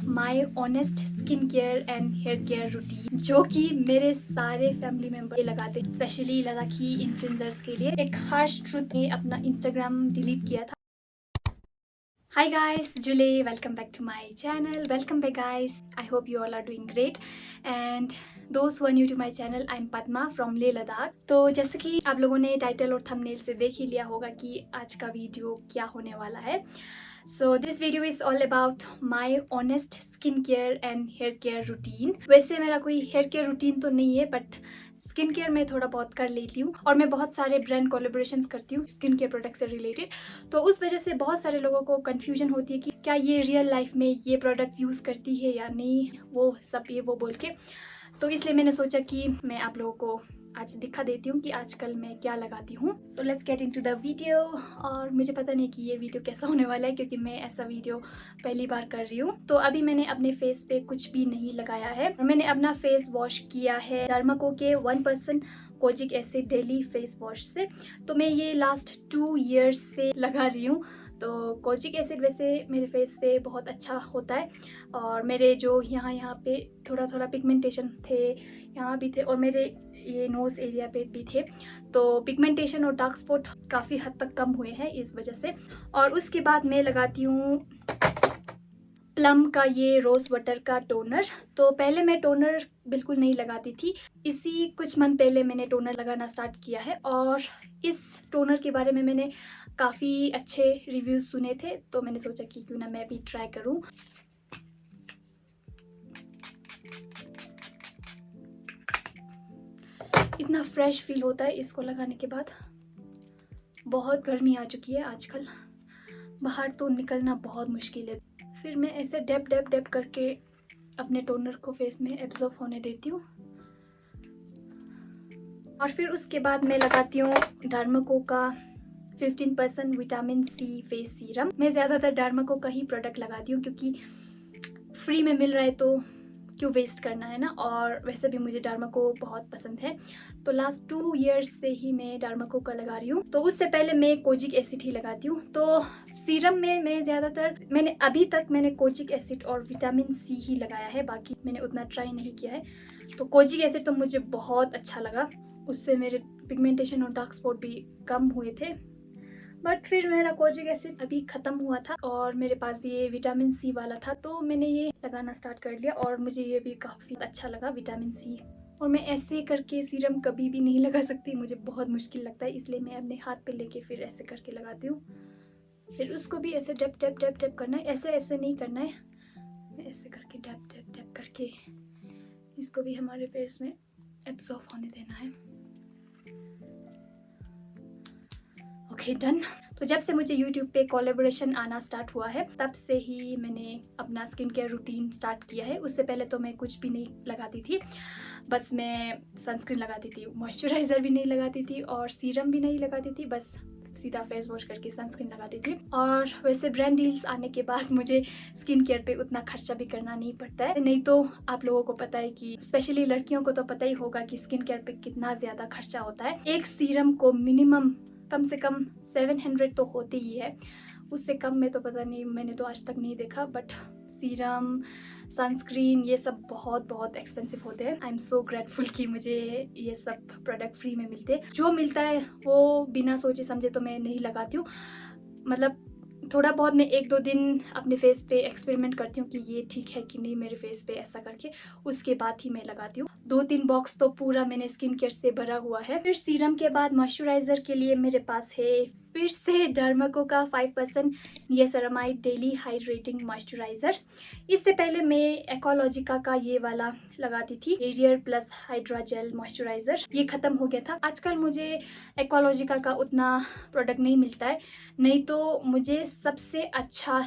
My honest skin care and hair care routine, जो कि मेरे सारे फैमिली मेंबर लगाते हैं, स्पेशली लद्दाखी इन्फ्लुएंसर्स के लिए। एक हार्श ट्रूथ ने अपना इंस्टाग्राम डिलीट किया था। Hi guys, Julie, welcome back to my channel. Welcome back guys. I hope you all are doing great. And those who are new to my channel, I'm Padma from Leh Ladakh. तो जैसे कि आप लोगों ने title और thumbnail से देख ही लिया होगा कि आज का वीडियो क्या होने वाला है। So this video is all about my honest skin care and hair care routine. वैसे मेरा कोई hair care routine तो नहीं है, बट स्किन केयर मैं थोड़ा बहुत कर लेती हूँ और मैं बहुत सारे ब्रांड कोलेबोरेशंस करती हूँ स्किन केयर प्रोडक्ट से रिलेटेड। तो उस वजह से बहुत सारे लोगों को कन्फ्यूजन होती है कि क्या ये रियल लाइफ में ये प्रोडक्ट यूज़ करती है या नहीं, वो सब ये वो बोल के। तो इसलिए मैंने सोचा कि मैं आप लोगों को आज दिखा देती हूँ कि आजकल मैं क्या लगाती हूँ। So let's get into the video. और मुझे पता नहीं कि ये वीडियो कैसा होने वाला है, क्योंकि मैं ऐसा वीडियो पहली बार कर रही हूँ। तो अभी मैंने अपने फेस पे कुछ भी नहीं लगाया है और मैंने अपना फेस वॉश किया है डर्माको के 1% kojic acid daily face wash से। तो मैं ये लास्ट 2 ईयर्स से लगा रही हूँ। तो कोजिक एसिड वैसे मेरे फेस पे बहुत अच्छा होता है और मेरे जो यहाँ पे थोड़ा थोड़ा पिगमेंटेशन थे, यहाँ भी थे और मेरे ये नोज़ एरिया पे भी थे। तो पिगमेंटेशन और डार्क स्पॉट काफ़ी हद तक कम हुए हैं इस वजह से। और उसके बाद मैं लगाती हूँ प्लम का ये रोज़ वाटर का टोनर। तो पहले मैं टोनर बिल्कुल नहीं लगाती थी, इसी कुछ मंथ पहले मैंने टोनर लगाना स्टार्ट किया है और इस टोनर के बारे में मैंने काफ़ी अच्छे रिव्यूज़ सुने थे। तो मैंने सोचा कि क्यों ना मैं भी ट्राई करूँ। इतना फ्रेश फील होता है इसको लगाने के बाद। बहुत गर्मी आ चुकी है आजकल, बाहर तो निकलना बहुत मुश्किल है। फिर मैं ऐसे डैप डैप डैप करके अपने टोनर को फेस में एब्जॉर्ब होने देती हूँ और फिर उसके बाद मैं लगाती हूँ डर्माको का 15% विटामिन सी फेस सीरम। मैं ज़्यादातर डर्माको का ही प्रोडक्ट लगाती हूँ क्योंकि फ्री में मिल रहा है तो क्यों वेस्ट करना है ना। और वैसे भी मुझे डर्माको बहुत पसंद है, तो लास्ट 2 ईयर्स से ही मैं डर्माको का लगा रही हूँ। तो उससे पहले मैं कोजिक एसिड ही लगाती हूँ। तो सीरम में मैं ज़्यादातर अभी तक मैंने कोजिक एसिड और विटामिन सी ही लगाया है, बाकी मैंने उतना ट्राई नहीं किया है। तो कोजिक एसिड तो मुझे बहुत अच्छा लगा, उससे मेरे पिगमेंटेशन और डार्क स्पॉट भी कम हुए थे। बट फिर मेरा कोजिक एसिड अभी ख़त्म हुआ था और मेरे पास ये विटामिन सी वाला था, तो मैंने ये लगाना स्टार्ट कर लिया और मुझे ये भी काफ़ी अच्छा लगा विटामिन सी। और मैं ऐसे करके सीरम कभी भी नहीं लगा सकती, मुझे बहुत मुश्किल लगता है, इसलिए मैं अपने हाथ पे लेके फिर ऐसे करके लगाती हूँ। फिर उसको भी ऐसे डैप डैप डैप डैप करना है, ऐसे ऐसे नहीं करना है, मैं ऐसे करके डैप डैप डैप करके इसको भी हमारे फेस में एब्जॉर्ब होने देना है। Okay done. तो जब से मुझे YouTube पे कोलैबोरेशन आना स्टार्ट हुआ है तब से ही मैंने अपना स्किन केयर रूटीन स्टार्ट किया है। उससे पहले तो मैं कुछ भी नहीं लगाती थी, बस मैं सनस्क्रीन लगाती थी, मॉइस्चराइज़र भी नहीं लगाती थी और सीरम भी नहीं लगाती थी, बस सीधा फेस वॉश करके सनस्क्रीन लगाती थी। और वैसे ब्रांड डील्स आने के बाद मुझे स्किन केयर पे उतना खर्चा भी करना नहीं पड़ता है। नहीं तो आप लोगों को पता है कि स्पेशली लड़कियों को तो पता ही होगा कि स्किन केयर पे कितना ज़्यादा खर्चा होता है। एक सीरम को मिनिमम कम से कम 700 तो होते ही है, उससे कम में तो पता नहीं, मैंने तो आज तक नहीं देखा। बट सीरम, सनस्क्रीन ये सब बहुत बहुत एक्सपेंसिव होते हैं। आई एम सो ग्रेटफुल कि मुझे ये सब प्रोडक्ट फ्री में मिलते हैं। जो मिलता है वो बिना सोचे समझे तो मैं नहीं लगाती हूँ, मतलब थोड़ा बहुत मैं 1-2 दिन अपने फेस पे एक्सपेरिमेंट करती हूँ कि ये ठीक है कि नहीं मेरे फेस पे, ऐसा करके उसके बाद ही मैं लगाती हूँ। 2-3 बॉक्स तो पूरा मैंने स्किन केयर से भरा हुआ है। फिर सीरम के बाद मॉइस्चराइज़र के लिए मेरे पास है फिर से डर्माको का 5% नियासिनामाइड डेली हाइड्रेटिंग मॉइस्चराइज़र। इससे पहले मैं एक्वालॉजिका का ये वाला लगाती थी, arrear plus hydra jail moisturiser, ये ख़त्म हो गया था। आजकल मुझे एक्वालॉजिका का उतना प्रोडक्ट नहीं मिलता है, नहीं तो मुझे सबसे अच्छा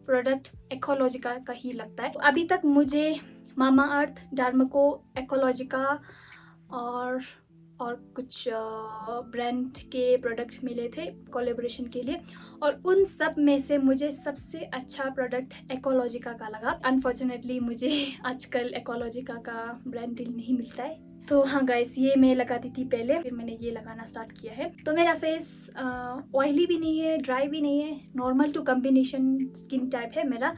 प्रोडक्ट एक्वालॉजिका का ही लगता है। तो अभी तक मुझे मामा अर्थ, डर्माको, एक्वालॉजिका और कुछ ब्रांड के प्रोडक्ट मिले थे कोलैबोरेशन के लिए, और उन सब में से मुझे सबसे अच्छा प्रोडक्ट एक्वालॉजिका का लगा। अनफॉर्चुनेटली मुझे आजकल एक्वालॉजिका का ब्रांड डील नहीं मिलता है। तो हाँ गाइस, ये मैं लगाती थी पहले, फिर मैंने ये लगाना स्टार्ट किया है। तो मेरा फेस ऑयली भी नहीं है, ड्राई भी नहीं है, normal to combination skin type है मेरा।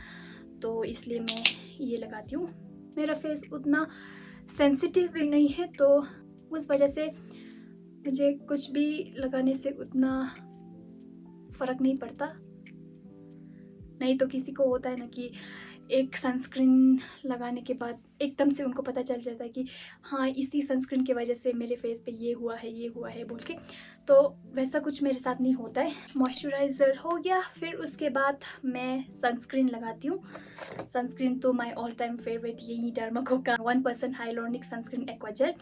तो इसलिए मैं ये लगाती हूँ। मेरा फेस उतना सेंसिटिव भी नहीं है, तो उस वजह से मुझे कुछ भी लगाने से उतना फ़र्क नहीं पड़ता। नहीं तो किसी को होता है ना कि एक सनस्क्रीन लगाने के बाद एकदम से उनको पता चल जाता है कि हाँ, इसी सनस्क्रीन की वजह से मेरे फेस पे ये हुआ है बोल के। तो वैसा कुछ मेरे साथ नहीं होता है। मॉइस्चराइज़र हो गया, फिर उसके बाद मैं सनस्क्रीन लगाती हूँ। सनस्क्रीन तो माय ऑल टाइम फेवरेट यही डर्माको का 1% हाइलोनिक सनस्क्रीन एक्वाजेल,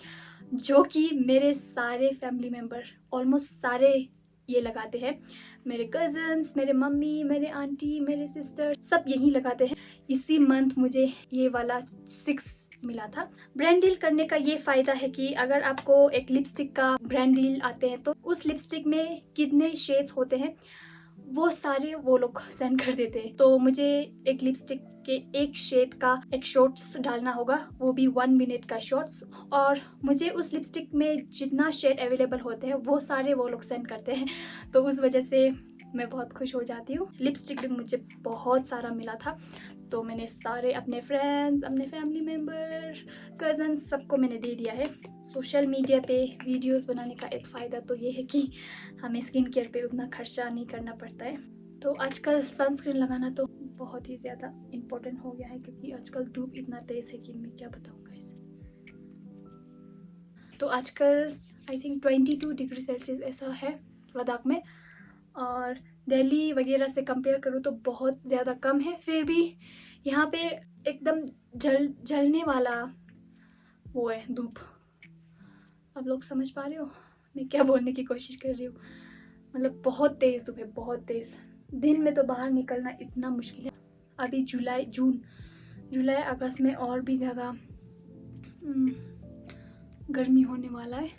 जो कि मेरे सारे फैमिली मेम्बर ऑलमोस्ट सारे ये लगाते हैं। मेरे कज़न्स, मेरे मम्मी, मेरे आंटी, मेरे सिस्टर सब यही लगाते हैं। इसी मंथ मुझे ये वाला 6 मिला था। ब्रांड डील करने का ये फ़ायदा है कि अगर आपको एक लिपस्टिक का ब्रांड डील आते हैं तो उस लिपस्टिक में कितने शेड्स होते हैं वो सारे वो लोग सेंड कर देते हैं। तो मुझे एक लिपस्टिक के एक शेड का एक शॉर्ट्स डालना होगा, वो भी 1 मिनट का शॉर्ट्स, और मुझे उस लिपस्टिक में जितना शेड अवेलेबल होते हैं वो सारे वो लोग सेंड करते हैं। तो उस वजह से मैं बहुत खुश हो जाती हूँ। लिपस्टिक भी मुझे बहुत सारा मिला था, तो मैंने सारे अपने फ्रेंड्स, अपने फैमिली मेम्बर, कज़न्स सबको मैंने दे दिया है। सोशल मीडिया पे वीडियोस बनाने का एक फ़ायदा तो ये है कि हमें स्किन केयर पे उतना खर्चा नहीं करना पड़ता है। तो आजकल सनस्क्रीन लगाना तो बहुत ही ज़्यादा इम्पोर्टेंट हो गया है, क्योंकि आजकल धूप इतना तेज़ है कि मैं क्या बताऊँगा इसे। तो आजकल आई थिंक 22 डिग्री सेल्सियस ऐसा है लद्दाख में, और दिल्ली वगैरह से कंपेयर करूँ तो बहुत ज़्यादा कम है। फिर भी यहाँ पे एकदम जलने वाला वो है धूप। आप लोग समझ पा रहे हो मैं क्या बोलने की कोशिश कर रही हूँ? मतलब बहुत तेज़ धूप है, बहुत तेज़। दिन में तो बाहर निकलना इतना मुश्किल है। अभी जुलाई अगस्त में और भी ज़्यादा गर्मी होने वाला है।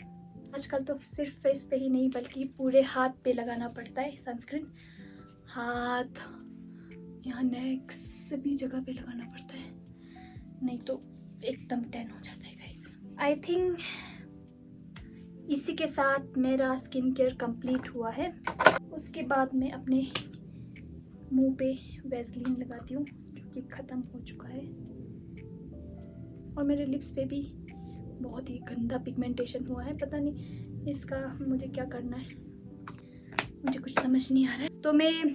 आजकल तो सिर्फ फेस पे ही नहीं बल्कि पूरे हाथ पे लगाना पड़ता है सनस्क्रीन। हाथ, यहाँ नेक, सभी जगह पे लगाना पड़ता है, नहीं तो एकदम टैन हो जाता है गाइस। आई थिंक इसी के साथ मेरा स्किन केयर कंप्लीट हुआ है। उसके बाद मैं अपने मुंह पे वैसलीन लगाती हूँ, जो कि ख़त्म हो चुका है, और मेरे लिप्स पे भी बहुत ही गंदा पिगमेंटेशन हुआ है। पता नहीं इसका मुझे क्या करना है, मुझे कुछ समझ नहीं आ रहा है। तो मैं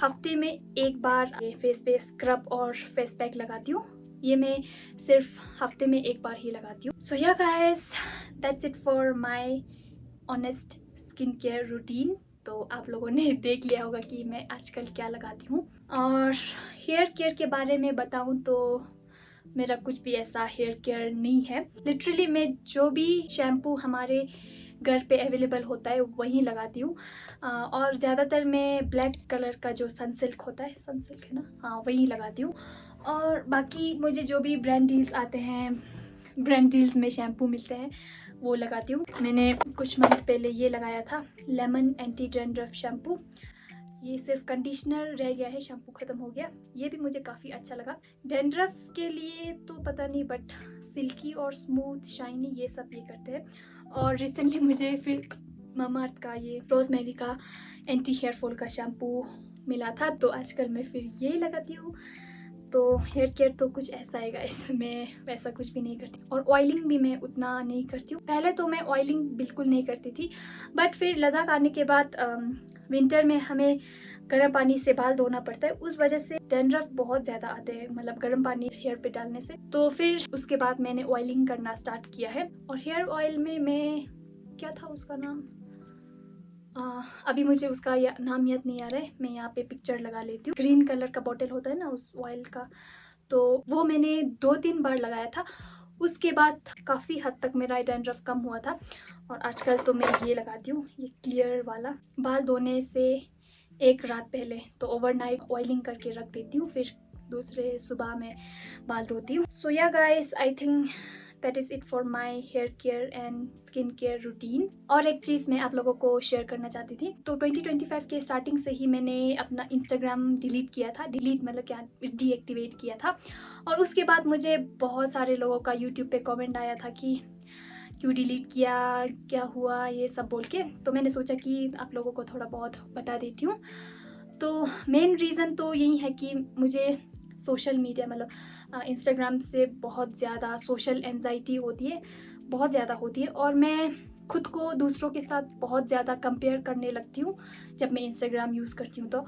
हफ्ते में एक बार फेस पे स्क्रब और फेस पैक लगाती हूँ। ये मैं सिर्फ हफ्ते में एक बार ही लगाती हूँ। So yeah guys, that's it for my honest skin care routine. तो आप लोगों ने देख लिया होगा कि मैं आजकल क्या लगाती हूँ। और हेयर केयर के बारे में बताऊँ तो मेरा कुछ भी ऐसा हेयर केयर नहीं है। लिटरली मैं जो भी शैम्पू हमारे घर पे अवेलेबल होता है वही लगाती हूँ, और ज़्यादातर मैं ब्लैक कलर का जो सनसिल्क होता है, सनसिल्क है ना, हाँ वही लगाती हूँ। और बाकी मुझे जो भी ब्रांड डील्स आते हैं, ब्रांड डील्स में शैम्पू मिलते हैं वो लगाती हूँ। मैंने कुछ मंथ पहले ये लगाया था लेमन एंटी डैंड्रफ शैम्पू। ये सिर्फ कंडीशनर रह गया है, शैम्पू ख़त्म हो गया। ये भी मुझे काफ़ी अच्छा लगा। डैंड्रफ के लिए तो पता नहीं, बट सिल्की और स्मूथ शाइनी ये सब ये करते हैं। और रिसेंटली मुझे फिर मामाअर्थ का ये रोज़मेरी का एंटी हेयर फॉल का शैम्पू मिला था, तो आजकल मैं फिर ये लगाती हूँ। तो हेयर केयर तो कुछ ऐसा है गाइस, मैं वैसा कुछ भी नहीं करती, और ऑयलिंग भी मैं उतना नहीं करती हूँ। पहले तो मैं ऑयलिंग बिल्कुल नहीं करती थी, बट फिर लद्दाख आने के बाद विंटर में हमें गर्म पानी से बाल धोना पड़ता है, उस वजह से डैंड्रफ बहुत ज़्यादा आते हैं, मतलब गर्म पानी हेयर पे डालने से। तो फिर उसके बाद मैंने ऑयलिंग करना स्टार्ट किया है। और हेयर ऑयल में मैं, क्या था उसका नाम, अभी मुझे उसका नाम याद नहीं आ रहा है। मैं यहाँ पे पिक्चर लगा लेती हूँ। ग्रीन कलर का बॉटल होता है ना उस ऑयल का, तो वो मैंने 2-3 बार लगाया था। उसके बाद काफ़ी हद तक मेरा डैंड्रफ कम हुआ था। और आजकल तो मैं ये लगाती हूँ, ये क्लियर वाला। बाल धोने से एक रात पहले तो ओवरनाइट ऑयलिंग करके रख देती हूँ, फिर दूसरे सुबह में बाल धोती हूँ। So yeah guys, I think that is it for my hair care and skin care routine. और एक चीज़ मैं आप लोगों को शेयर करना चाहती थी। तो 2025 के स्टार्टिंग से ही मैंने अपना इंस्टाग्राम डिलीट किया था। डिलीट मतलब क्या, डीएक्टिवेट किया था। और उसके बाद मुझे बहुत सारे लोगों का यूट्यूब पे कमेंट आया था कि क्यों डिलीट किया, क्या हुआ, ये सब बोल के। तो मैंने सोचा कि आप लोगों को थोड़ा बहुत बता देती हूँ। तो मेन रीज़न तो यही है कि मुझे सोशल मीडिया मतलब इंस्टाग्राम से बहुत ज़्यादा सोशल एंजाइटी होती है, बहुत ज़्यादा होती है, और मैं खुद को दूसरों के साथ बहुत ज़्यादा कंपेयर करने लगती हूँ जब मैं इंस्टाग्राम यूज़ करती हूँ तो।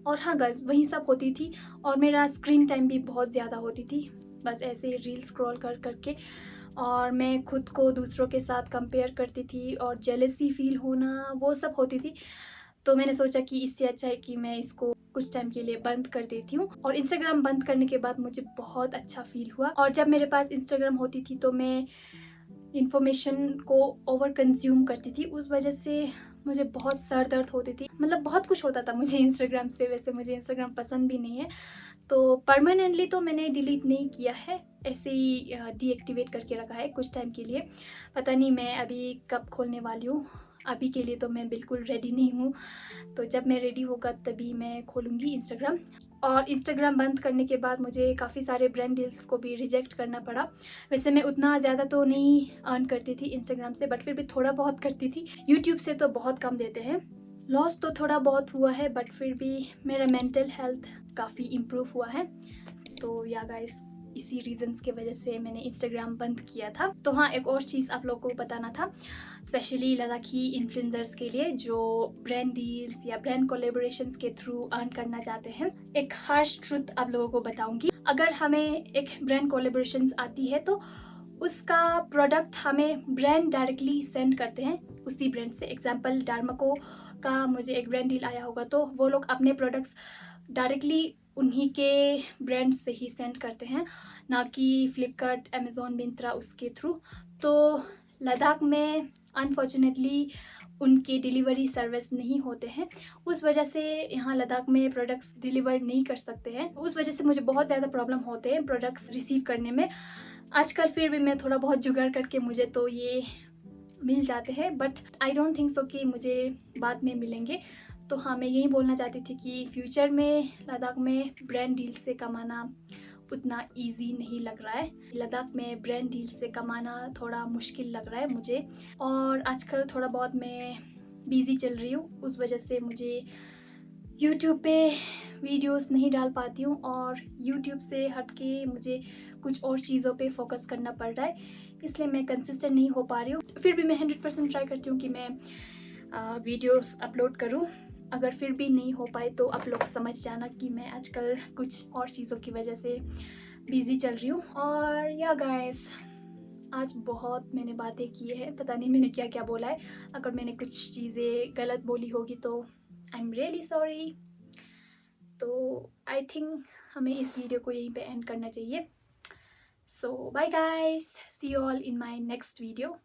और हाँ गाइस, वही सब होती थी, और मेरा स्क्रीन टाइम भी बहुत ज़्यादा होती थी, बस ऐसे ही रील स्क्रॉल कर करके, और मैं खुद को दूसरों के साथ कंपेयर करती थी और जेलसी फील होना वो सब होती थी। तो मैंने सोचा कि इससे अच्छा है कि मैं इसको कुछ टाइम के लिए बंद कर देती हूँ, और इंस्टाग्राम बंद करने के बाद मुझे बहुत अच्छा फील हुआ। और जब मेरे पास इंस्टाग्राम होती थी तो मैं इंफॉर्मेशन को ओवर कंज्यूम करती थी, उस वजह से मुझे बहुत सर दर्द होती थी, मतलब बहुत कुछ होता था मुझे इंस्टाग्राम से। वैसे मुझे इंस्टाग्राम पसंद भी नहीं है, तो परमानेंटली तो मैंने डिलीट नहीं किया है, ऐसे ही डीएक्टिवेट करके रखा है कुछ टाइम के लिए। पता नहीं मैं अभी कब खोलने वाली हूँ, अभी के लिए तो मैं बिल्कुल रेडी नहीं हूँ, तो जब मैं रेडी होगा तभी मैं खोलूँगी इंस्टाग्राम। और इंस्टाग्राम बंद करने के बाद मुझे काफ़ी सारे ब्रांड डील्स को भी रिजेक्ट करना पड़ा। वैसे मैं उतना ज़्यादा तो नहीं अर्न करती थी इंस्टाग्राम से, बट फिर भी थोड़ा बहुत करती थी। यूट्यूब से तो बहुत कम देते हैं। लॉस तो थोड़ा बहुत हुआ है, बट फिर भी मेरा मेंटल हेल्थ काफ़ी इम्प्रूव हुआ है। तो या गाइस, इसी रीजंस के वजह से मैंने इंस्टाग्राम बंद किया था। तो हाँ, एक और चीज़ आप लोगों को बताना था, स्पेशली लद्दाखी इन्फ्लुएंसर्स के लिए जो ब्रांड डील्स या ब्रांड कोलेबोरेशंस के थ्रू अर्न करना चाहते हैं। एक हार्श ट्रुथ आप लोगों को बताऊंगी, अगर हमें एक ब्रांड कोलेबोरेशंस आती है तो उसका प्रोडक्ट हमें ब्रांड डायरेक्टली सेंड करते हैं उसी ब्रांड से। एग्जाम्पल, डार्माको का मुझे एक ब्रांड डील आया होगा तो वो लोग अपने प्रोडक्ट्स डायरेक्टली उन्हीं के ब्रांड से ही सेंड करते हैं, ना कि फ्लिपकार्ट, अमेज़ॉन, मिंत्रा उसके थ्रू। तो लद्दाख में अनफॉर्चुनेटली उनके डिलीवरी सर्विस नहीं होते हैं, उस वजह से यहाँ लद्दाख में प्रोडक्ट्स डिलीवर नहीं कर सकते हैं। उस वजह से मुझे बहुत ज़्यादा प्रॉब्लम होते हैं प्रोडक्ट्स रिसीव करने में। आजकल फिर भी मैं थोड़ा बहुत जुगाड़ करके मुझे तो ये मिल जाते हैं, but I don't think so कि मुझे बाद में मिलेंगे। तो हाँ, मैं यही बोलना चाहती थी कि फ्यूचर में लद्दाख में ब्रांड डील से कमाना उतना इजी नहीं लग रहा है। लद्दाख में ब्रांड डील से कमाना थोड़ा मुश्किल लग रहा है मुझे, और आजकल थोड़ा बहुत मैं बिज़ी चल रही हूँ, उस वजह से मुझे यूट्यूब पे वीडियोस नहीं डाल पाती हूँ, और यूट्यूब से हटके मुझे कुछ और चीज़ों पे फोकस करना पड़ रहा है, इसलिए मैं कंसिस्टेंट नहीं हो पा रही हूँ। फिर भी मैं 100% ट्राई करती हूँ कि मैं वीडियोस अपलोड करूँ। अगर फिर भी नहीं हो पाए तो आप लोग समझ जाना कि मैं आजकल कुछ और चीज़ों की वजह से बिज़ी चल रही हूँ। और या गाइस, आज बहुत मैंने बातें की है, पता नहीं मैंने क्या क्या बोला है। अगर मैंने कुछ चीज़ें गलत बोली होगी तो आई एम रियली सॉरी। तो आई थिंक हमें इस वीडियो को यहीं पे एंड करना चाहिए। So bye guys, see you all in my next video.